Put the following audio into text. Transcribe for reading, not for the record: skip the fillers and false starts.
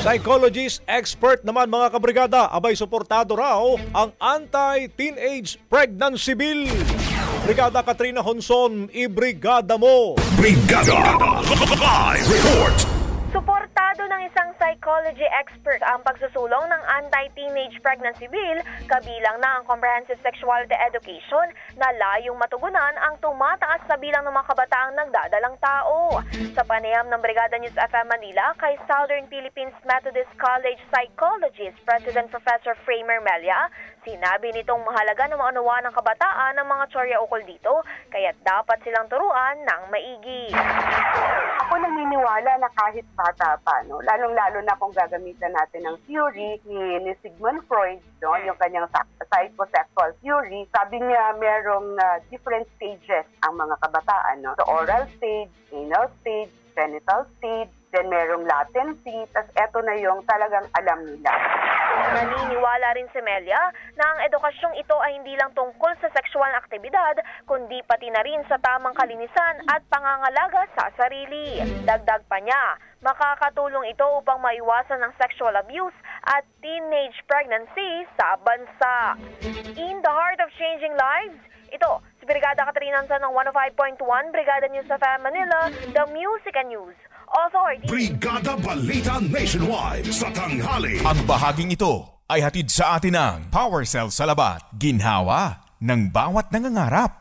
Psychologist expert naman mga kabrigada, abay suportado raw ang anti-teenage pregnancy bill. Brigada Katrina Honson, ibrigada mo! Brigada Live Report! Suportado ng isang psychology expert ang pagsusulong ng anti-teenage pregnancy bill, kabilang na ang comprehensive sexuality education na layong matugunan ang tumataas na bilang ng mga kabataang nagdadalang tao. Sa panayam ng Brigada News FM Manila kay Southern Philippines Methodist College Psychologist President Professor Framer Melia, sinabi nitong mahalaga na maunawaan ng kabataan ng mga tsorya ukol dito, kaya't dapat silang turuan ng maigi. Ako naniniwala na kahit bata pa, no? Lalong-lalo na kung gagamitan natin ng theory ni Sigmund Freud, no? Yung kanyang psychosexual theory, sabi niya merong different stages ang mga kabataan. No? So, oral stage, anal stage, genital stage, then merong latency, tas eto na yung talagang alam nila. Naniniwala rin si Melia na ang edukasyong ito ay hindi lang tungkol sa sexual na aktibidad, kundi pati na rin sa tamang kalinisan at pangangalaga sa sarili. Dagdag pa niya, makakatulong ito upang maiwasan ng sexual abuse at teenage pregnancy sa bansa. In the heart of changing lives, ito, si Brigada Katrina Honson ng 105.1, Brigada News FM Manila, The Music and News Authority. Brigada Balita Nationwide sa tanghali. Ang bahaging ito ay hatid sa atin ng Power Cell Salabat, ginhawa ng bawat nangangarap.